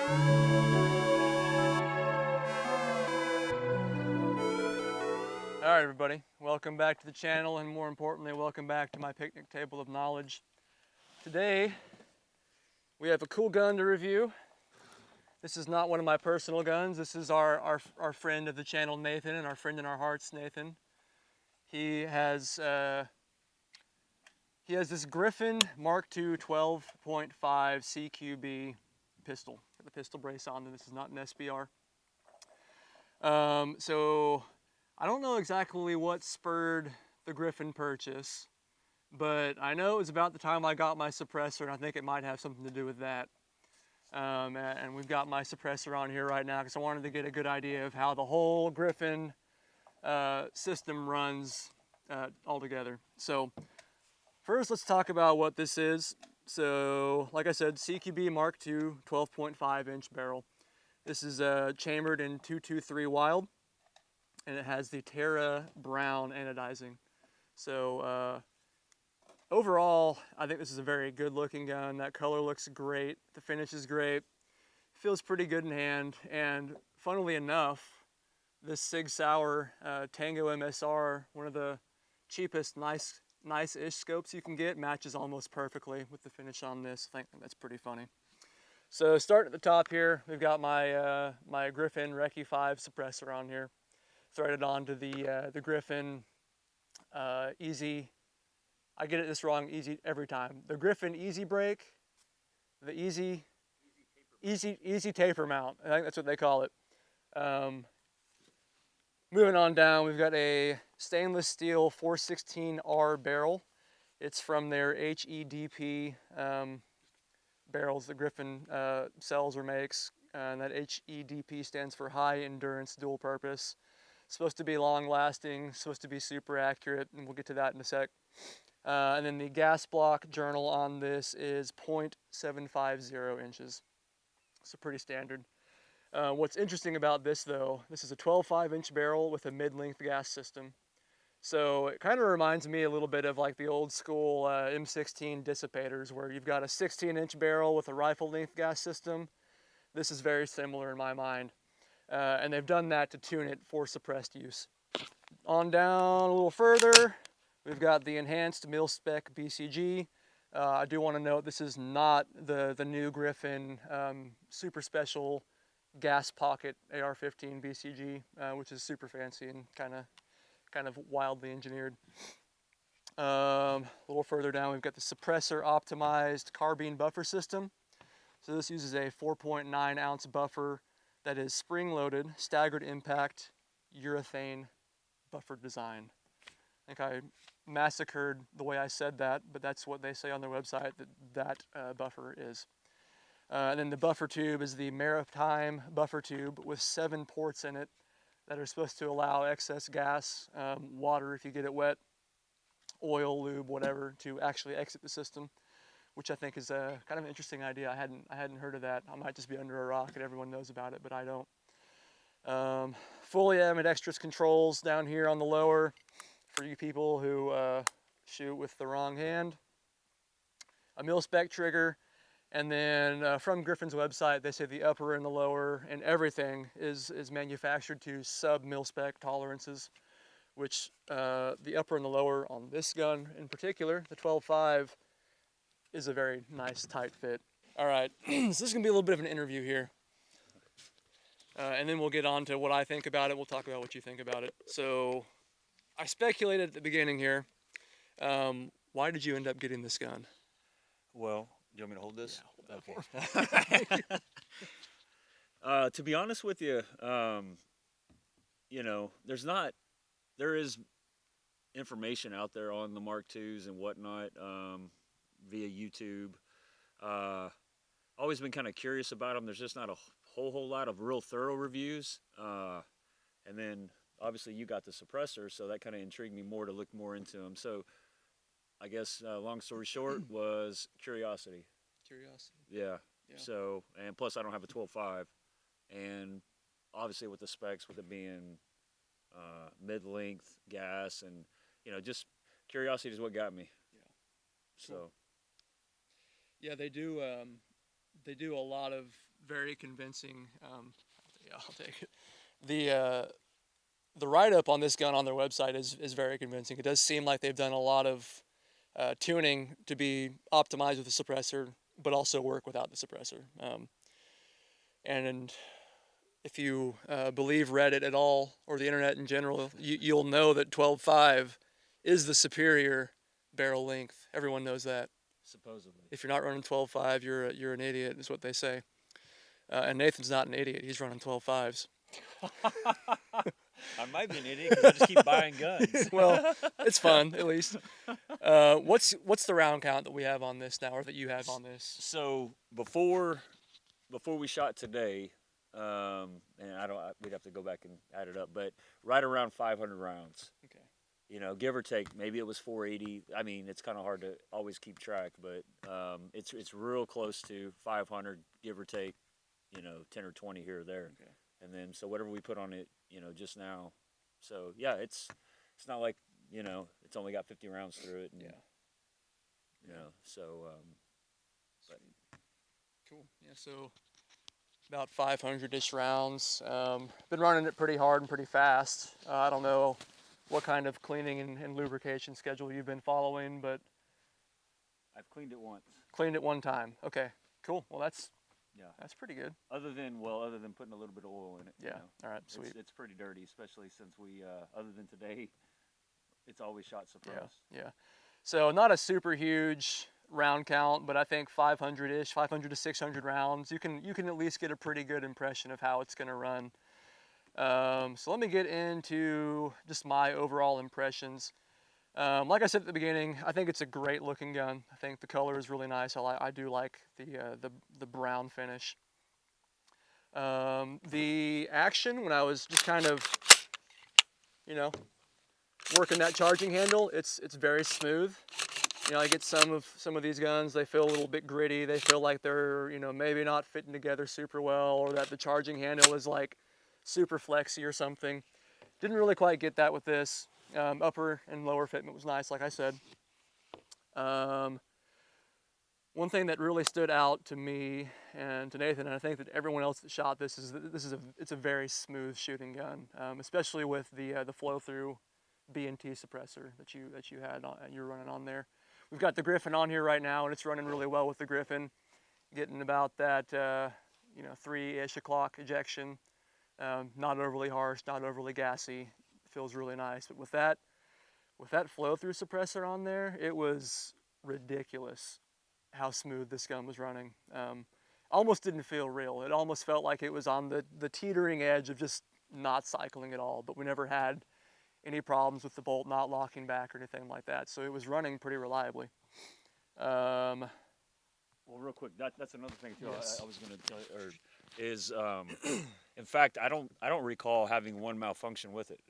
Alright everybody, welcome back to the channel, and more importantly, welcome back to my picnic table of knowledge. Today, we have a cool gun to review. This is not one of my personal guns. This is our friend of the channel, Nathan, and our friend in our hearts, Nathan. He has this Griffin Mark II 12.5 CQB pistol. Got the pistol brace on, and this is not an SBR. So I don't know exactly what spurred the Griffin purchase, but I know it was about the time I got my suppressor, and I think it might have something to do with that. And we've got my suppressor on here right now because I wanted to get a good idea of how the whole Griffin system runs all together. So first, let's talk about what this is. So like I said, CQB Mark II 12.5 inch barrel. This is chambered in 223 Wild, and it has the Terra Brown anodizing. So overall, I think this is a very good looking gun. That color looks great. The finish is great. Feels pretty good in hand. And funnily enough, this Sig Sauer Tango MSR, one of the cheapest nice-ish scopes you can get, matches almost perfectly with the finish on this. I think that's pretty funny. So start at the top here. We've got my my Griffin Recce 5 suppressor on here, threaded onto the Griffin Easy. I get this wrong every time. The Griffin Easy Break, the Easy taper mount. I think that's what they call it. Moving on down, we've got a stainless steel 416R barrel. It's from their HEDP barrels that Griffin sells or makes, and that HEDP stands for High Endurance Dual Purpose. It's supposed to be long lasting, supposed to be super accurate, and we'll get to that in a sec. And then the gas block journal on this is 0.750 inches. So pretty standard. What's interesting about this though, this is a 12.5 inch barrel with a mid-length gas system. So it kind of reminds me a little bit of like the old school M16 dissipators, where you've got a 16-inch barrel with a rifle length gas system. This is very similar in my mind. And they've done that to tune it for suppressed use. On down a little further, we've got the enhanced mil-spec BCG. I do want to note this is not the new Griffin super special gas pocket AR-15 BCG, which is super fancy and kind of wildly engineered. A little further down, we've got the suppressor optimized carbine buffer system. So this uses a 4.9 ounce buffer that is spring-loaded, staggered impact, urethane buffer design. I think I massacred the way I said that, but that's what they say on their website that buffer is. And then the buffer tube is the Maritime buffer tube with 7 ports in it that are supposed to allow excess gas, water if you get it wet, oil, lube, whatever, to actually exit the system, which I think is a kind of an interesting idea. I hadn't heard of that. I might just be under a rock and everyone knows about it, but I don't. Fully ambidextrous controls down here on the lower for you people who shoot with the wrong hand. A mil-spec trigger, and then from Griffin's website, they say the upper and the lower and everything is manufactured to sub-mil-spec tolerances, which the upper and the lower on this gun in particular, the 12.5, is a very nice tight fit. All right, so this is gonna be a little bit of an interview here. And then we'll get on to what I think about it. We'll talk about what you think about it. So I speculated at the beginning here. Why did you end up getting this gun? Well, do you want me to hold this? Yeah, okay. To be honest with you, you know, there is information out there on the Mark IIs and whatnot via YouTube. Always been kind of curious about them. There's just not a whole lot of real thorough reviews. And then obviously you got the suppressor, so that kind of intrigued me more to look more into them. So I guess long story short was curiosity. Yeah. So, and plus I don't have a 12.5, and obviously with the specs, with it being mid-length gas, and you know, just curiosity is what got me. Yeah. So. Yeah, they do they do a lot of very convincing. Yeah, I'll take it. The write-up on this gun on their website is very convincing. It does seem like they've done a lot of tuning to be optimized with the suppressor, but also work without the suppressor. And if you believe Reddit at all, or the internet in general, you'll know that 12.5 is the superior barrel length. Everyone knows that. Supposedly. If you're not running 12.5, you're an idiot, is what they say. And Nathan's not an idiot. He's running 12.5s. I might be an idiot because I just keep buying guns. Well, it's fun, at least. What's the round count that we have on this now, or that you have on this? So before we shot today, and we'd have to go back and add it up, but right around 500 rounds. Okay. You know, give or take. Maybe it was 480. I mean, it's kind of hard to always keep track, but it's real close to 500, give or take. 10 or 20 here or there. Okay. And then so whatever we put on it, just now. So yeah, it's not like it's only got 50 rounds through it. And, so. But. Cool. Yeah. So about 500-ish rounds. Been running it pretty hard and pretty fast. I don't know what kind of cleaning and lubrication schedule you've been following, but I've cleaned it once. Cleaned it one time. Okay. Cool. Well, that's pretty good. Other than putting a little bit of oil in it. Yeah. All right. Sweet. It's pretty dirty, especially since we, other than today, it's always shot suppressed. Yeah. So not a super huge round count, but I think 500-ish, 500 to 600 rounds. You can at least get a pretty good impression of how it's going to run. So let me get into just my overall impressions. Like I said at the beginning, I think it's a great looking gun. I think the color is really nice. I do like the brown finish. The action, when I was just kind of, working that charging handle, it's very smooth. I get some of these guns, they feel a little bit gritty. They feel like they're, maybe not fitting together super well, or that the charging handle is like super flexy or something. Didn't really quite get that with this. Upper and lower fitment was nice, like I said. One thing that really stood out to me and to Nathan, and I think that everyone else that shot this, is that it's a very smooth shooting gun, especially with the flow-through B&T suppressor that you had you're running on there. We've got the Griffin on here right now, and it's running really well with the Griffin, getting about that 3-ish o'clock ejection. Not overly harsh, not overly gassy. Feels really nice. But with that flow-through suppressor on there, it was ridiculous how smooth this gun was running. Almost didn't feel real. It almost felt like it was on the teetering edge of just not cycling at all. But we never had any problems with the bolt not locking back or anything like that. So it was running pretty reliably. Well, real quick, that's another thing too. Yes. I was going to tell you, is in fact, I don't recall having one malfunction with it.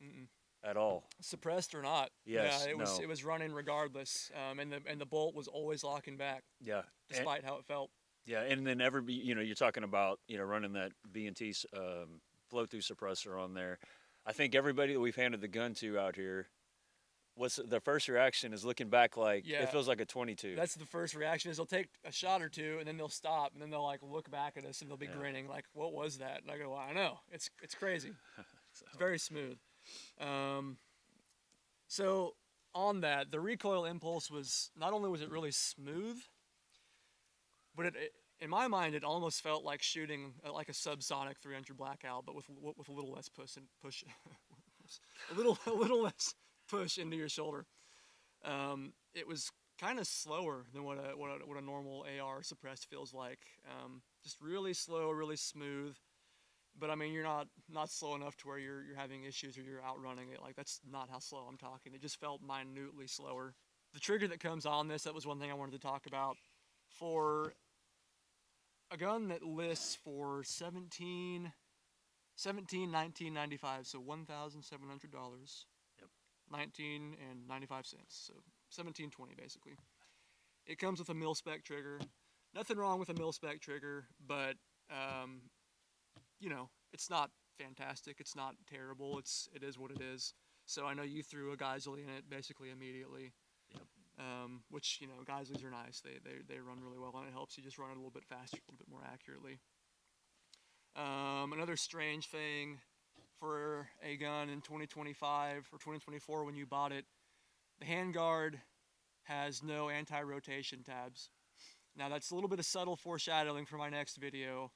Mm-mm. At all. Suppressed or not. Yes. Yeah, it was running regardless. And the bolt was always locking back. Yeah. Despite how it felt. Yeah, and then you're talking about running that B&T flow-through suppressor on there. I think everybody that we've handed the gun to out here, the first reaction is looking back like it feels like a 22. That's the first reaction, is they'll take a shot or two and then they'll stop and then they'll like look back at us and they'll be grinning like, what was that? And I go, well, I know, it's crazy. It's very smooth. So on that, the recoil impulse was, not only was it really smooth, but it in my mind, it almost felt like shooting like a subsonic 300 Blackout, but with a little less push, a little less push into your shoulder. It was kind of slower than what a normal AR suppressed feels like. Just really slow, really smooth. But I mean, you're not slow enough to where you're having issues or you're outrunning it. Like, that's not how slow I'm talking. It just felt minutely slower. The trigger that comes on this, that was one thing I wanted to talk about. For a gun that lists for $19.95, so $1,700. Yep. 19.95 cents, so $17.20 basically. It comes with a mil-spec trigger. Nothing wrong with a mil-spec trigger, but it's not fantastic. It's not terrible. It is what it is. So I know you threw a Geisel in it basically immediately. Yep. which, you know, Geisleys are nice. They run really well, and it helps you just run it a little bit faster, a little bit more accurately. Another strange thing for a gun in 2025 or 2024 when you bought it, the handguard has no anti-rotation tabs. Now that's a little bit of subtle foreshadowing for my next video,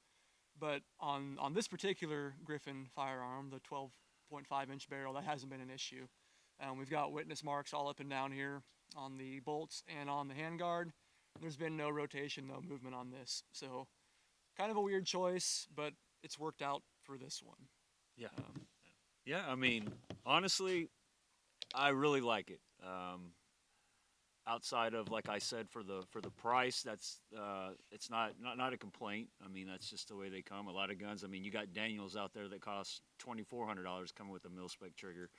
but on this particular Griffin firearm, the 12.5 inch barrel, that hasn't been an issue. We've got witness marks all up and down here on the bolts and on the handguard. There's been no rotation, no movement on this. So kind of a weird choice, but it's worked out for this one. Yeah. Yeah, I mean, honestly, I really like it. Outside of, like I said, for the price, that's it's not a complaint. I mean, that's just the way they come. A lot of guns. I mean, you got Daniels out there that cost $2,400 coming with a mil-spec trigger.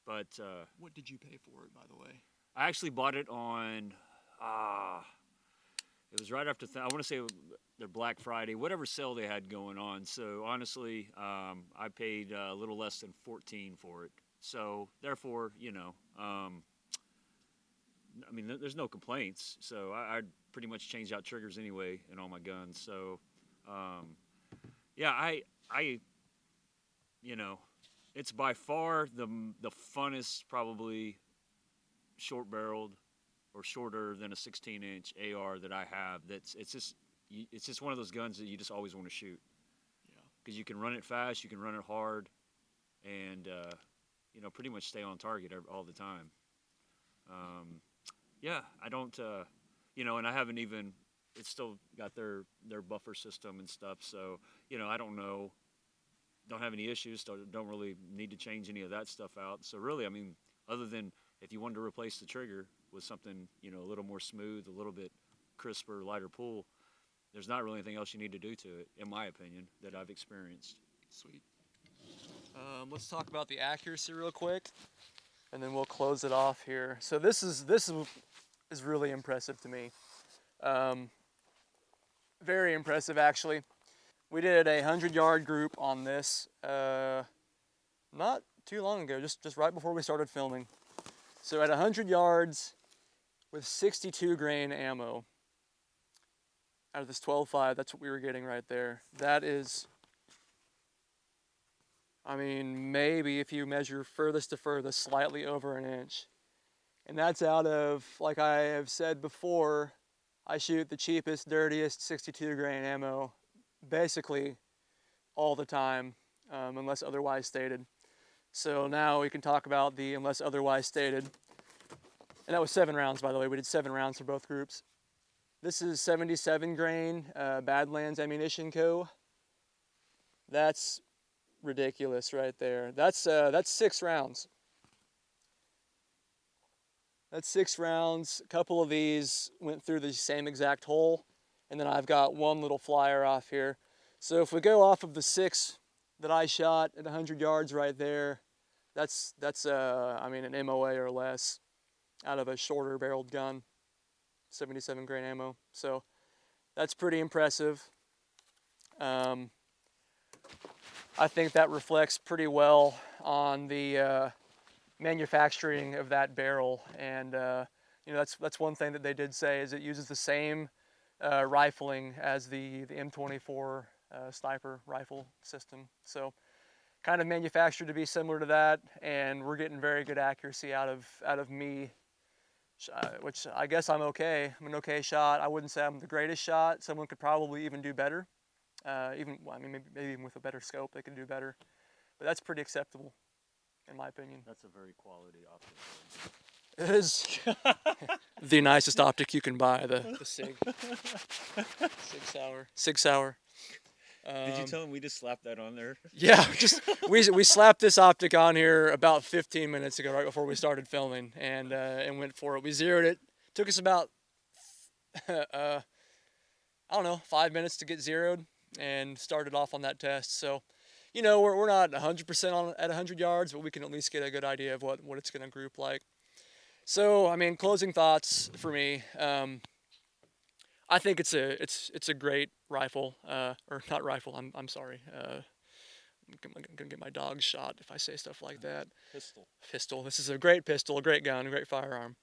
But what did you pay for it, by the way? I actually bought it on. It was right after I want to say their Black Friday, whatever sale they had going on. So honestly, I paid a little less than $14 for it. So therefore, you know. I mean, there's no complaints, so I pretty much changed out triggers anyway in all my guns. So, yeah, I, you know, it's by far the funnest, probably short-barreled or shorter than a 16-inch AR that I have. It's just one of those guns that you just always want to shoot. Yeah. Because you can run it fast, you can run it hard, and you know, pretty much stay on target all the time. Yeah, I don't, you know, and I haven't even, it's still got their buffer system and stuff, so, you know, I don't know, don't have any issues, don't really need to change any of that stuff out. So really, I mean, other than if you wanted to replace the trigger with something, you know, a little more smooth, a little bit crisper, lighter pull, there's not really anything else you need to do to it, in my opinion, that I've experienced. Sweet. Let's talk about the accuracy real quick, and then we'll close it off here. So this is really impressive to me. Very impressive, actually. We did a 100-yard group on this not too long ago, just right before we started filming. So at 100 yards with 62 grain ammo out of this 12.5, that's what we were getting right there. That is, I mean, maybe if you measure furthest to furthest, slightly over an inch. And that's out of, like I have said before, I shoot the cheapest, dirtiest 62 grain ammo basically all the time, unless otherwise stated. So now we can talk about the unless otherwise stated. And that was 7 rounds, by the way. We did 7 rounds for both groups. This is 77 grain Badlands Ammunition Co. That's ridiculous right there. That's 6 rounds. That's 6 rounds. A couple of these went through the same exact hole, and then I've got one little flyer off here. So if we go off of the 6 that I shot at 100 yards right there, that's I mean, an MOA or less out of a shorter barreled gun, 77 grain ammo. So that's pretty impressive. I think that reflects pretty well on the manufacturing of that barrel, and you know, that's one thing that they did say, is it uses the same rifling as the M24 sniper rifle system. So kind of manufactured to be similar to that, and we're getting very good accuracy out of me, which I guess I'm okay. I'm an okay shot. I wouldn't say I'm the greatest shot. Someone could probably even do better. I mean, maybe even with a better scope, they could do better. But that's pretty acceptable, in my opinion. That's a very quality optic. It is the nicest optic you can buy, the SIG. SIG Sauer. Did you tell him we just slapped that on there? Yeah, we slapped this optic on here about 15 minutes ago, right before we started filming, and went for it. We zeroed it. Took us about I don't know, 5 minutes to get zeroed, and started off on that test. So, you know, we're not 100% on at 100 yards, but we can at least get a good idea of what it's going to group like. So, I mean, closing thoughts for me. I think it's a great rifle, or not rifle. I'm sorry. I'm gonna get my dog shot if I say stuff like that. Pistol. Pistol. This is a great pistol, a great gun, a great firearm.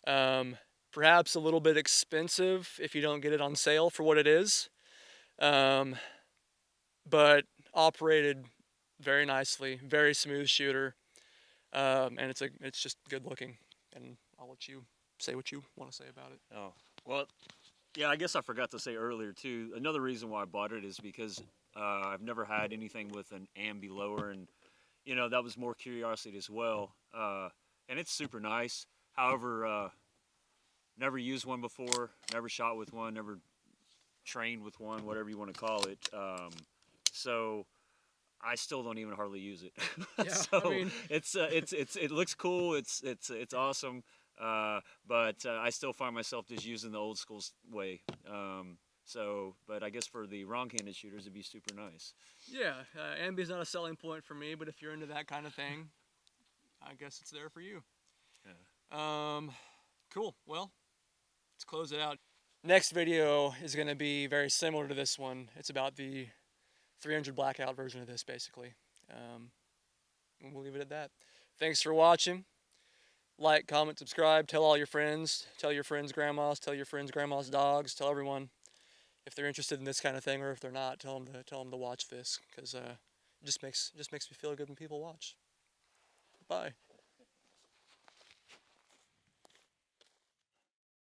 Perhaps a little bit expensive if you don't get it on sale for what it is, but operated very nicely, very smooth shooter, and it's just good looking. And I'll let you say what you want to say about it. Oh, well, yeah, I guess I forgot to say earlier too. Another reason why I bought it is because I've never had anything with an ambi lower, and that was more curiosity as well. And it's super nice. However, never used one before, never shot with one, never trained with one, whatever you want to call it. So I still don't even hardly use it. Yeah, So I mean, it looks cool. It's awesome. But I still find myself just using the old school way. But I guess for the wrong-handed shooters, it'd be super nice. yeah, ambi's not a selling point for me, but if you're into that kind of thing, I guess it's there for you. Yeah. Cool. Well, let's close it out. Next video is going to be very similar to this one. It's about the 300 blackout version of this, basically. And we'll leave it at that. Thanks for watching. Like, comment, subscribe, tell all your friends, tell your friends' grandmas, tell your friends' grandmas' dogs, tell everyone if they're interested in this kind of thing, or if they're not, tell them to watch this, because it just makes me feel good when people watch. Bye.